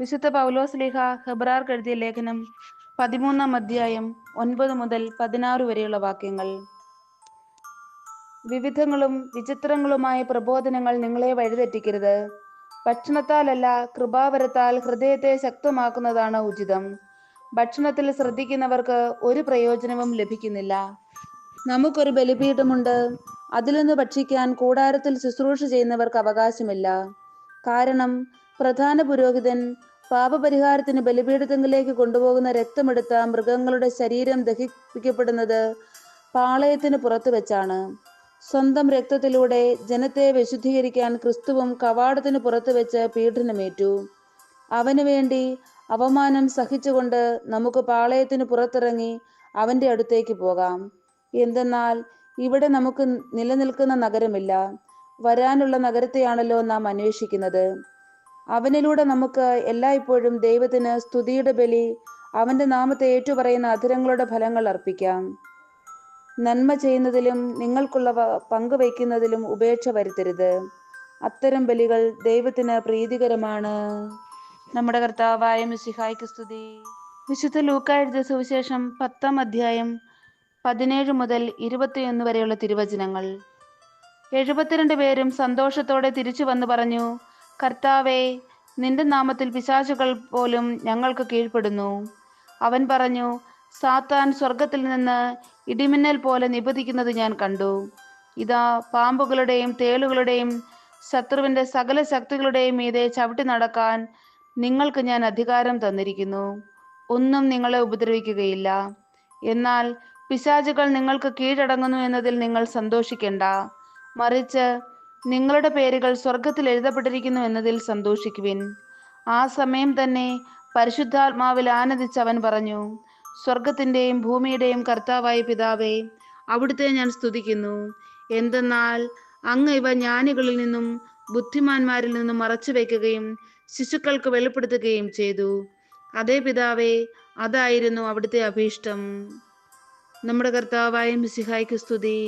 വിശുദ്ധ പൗലോസ്ലീഹ ഹെബ്രായർക്ക് എഴുതിയ ലേഖനം 13-ാം അധ്യായം 9 മുതൽ 16 വരെയുള്ള വാക്യങ്ങൾ. വിവിധങ്ങളും വിചിത്രങ്ങളുമായ പ്രബോധനങ്ങൾ നിങ്ങളെ വഴിതെറ്റിക്കരുത്. ഭക്ഷണത്താലല്ല, കൃപാവരത്താൽ ഹൃദയത്തെ ശക്തമാക്കുന്നതാണ് ഉചിതം. ഭക്ഷണത്തിൽ ശ്രദ്ധിക്കുന്നവർക്ക് ഒരു പ്രയോജനവും ലഭിക്കുന്നില്ല. നമുക്കൊരു ബലിപീഠമുണ്ട്, അതിൽ നിന്ന് ഭക്ഷിക്കാൻ കൂടാരത്തിൽ ശുശ്രൂഷ ചെയ്യുന്നവർക്ക് അവകാശമില്ല. കാരണം പ്രധാന പുരോഹിതൻ പാപപരിഹാരത്തിന് ബലിപീഠത്തിലേക്ക് കൊണ്ടുപോകുന്ന രക്തമെടുത്ത മൃഗങ്ങളുടെ ശരീരം ദഹിപ്പിക്കപ്പെടുന്നത് പാളയത്തിന് പുറത്തു വെച്ചാണ്. സ്വന്തം രക്തത്തിലൂടെ ജനത്തെ വിശുദ്ധീകരിക്കാൻ ക്രിസ്തുവും കവാടത്തിന് പുറത്തു വെച്ച് പീഡനമേറ്റു. അവന് വേണ്ടി അവമാനം സഹിച്ചുകൊണ്ട് നമുക്ക് പാളയത്തിന് പുറത്തിറങ്ങി അവന്റെ അടുത്തേക്ക് പോകാം. എന്തെന്നാൽ ഇവിടെ നമുക്ക് നിലനിൽക്കുന്ന നഗരമില്ല, വരാനുള്ള നഗരത്തെയാണല്ലോ നാം അന്വേഷിക്കുന്നത്. അവനിലൂടെ നമുക്ക് എല്ലായ്പ്പോഴും ദൈവത്തിന് സ്തുതിയുടെ ബലി, അവന്റെ നാമത്തെ ഏറ്റുപറയുന്ന അധരങ്ങളുടെ ഫലങ്ങൾ അർപ്പിക്കാം. നന്മ ചെയ്യുന്നതിലും നിങ്ങൾക്കുള്ളവ പങ്കുവയ്ക്കുന്നതിലും ഉപേക്ഷ വരുത്തരുത്. അത്തരം ബലികൾ ദൈവത്തിന് പ്രീതികരമാണ്. നമ്മുടെ കർത്താവായ മിശിഹായ്ക്ക് സ്തുതി. വിശുദ്ധ ലൂക്കാ എഴുതിയ സുവിശേഷം 10-ാം അധ്യായം 17 മുതൽ 21 വരെയുള്ള തിരുവചനങ്ങൾ. 72 പേരും സന്തോഷത്തോടെ തിരിച്ചു വന്ന് പറഞ്ഞു, കർത്താവേ, നിന്റെ നാമത്തിൽ പിശാചുകൾ പോലും ഞങ്ങൾക്ക് കീഴ്പ്പെടുന്നു. അവൻ പറഞ്ഞു, സാത്താൻ സ്വർഗത്തിൽ നിന്ന് ഇടിമിന്നൽ പോലെ നിപതിക്കുന്നത് ഞാൻ കണ്ടു. ഇതാ, പാമ്പുകളുടെയും തേളുകളുടെയും ശത്രുവിന്റെ സകല ശക്തികളുടെയും മീതെ ചവിട്ടി നടക്കാൻ നിങ്ങൾക്ക് ഞാൻ അധികാരം തന്നിരിക്കുന്നു. ഒന്നും നിങ്ങളെ ഉപദ്രവിക്കുകയില്ല. എന്നാൽ പിശാചുകൾ നിങ്ങൾക്ക് കീഴടങ്ങുന്നു എന്നതിൽ നിങ്ങൾ സന്തോഷിക്കേണ്ട, മറിച്ച് നിങ്ങളുടെ പേരുകൾ സ്വർഗത്തിൽ എഴുതപ്പെട്ടിരിക്കുന്നു എന്നതിൽ സന്തോഷിക്കുവിൻ. ആ സമയം തന്നെ പരിശുദ്ധാത്മാവിൽ ആനന്ദിച്ച് അവൻ പറഞ്ഞു, സ്വർഗത്തിന്റെയും ഭൂമിയുടെയും കർത്താവായ പിതാവേ, അവിടുത്തെ ഞാൻ സ്തുതിക്കുന്നു. എന്തെന്നാൽ അങ്ങ് ഇവ ജ്ഞാനികളിൽ നിന്നും ബുദ്ധിമാന്മാരിൽ നിന്നും മറച്ചു വയ്ക്കുകയും ശിശുക്കൾക്ക് വെളിപ്പെടുത്തുകയും ചെയ്തു. അതേ പിതാവേ, അതായിരുന്നു അവിടുത്തെ അഭീഷ്ടം. നമ്മുടെ കർത്താവായ മിശിഹായ്ക്ക് സ്തുതി.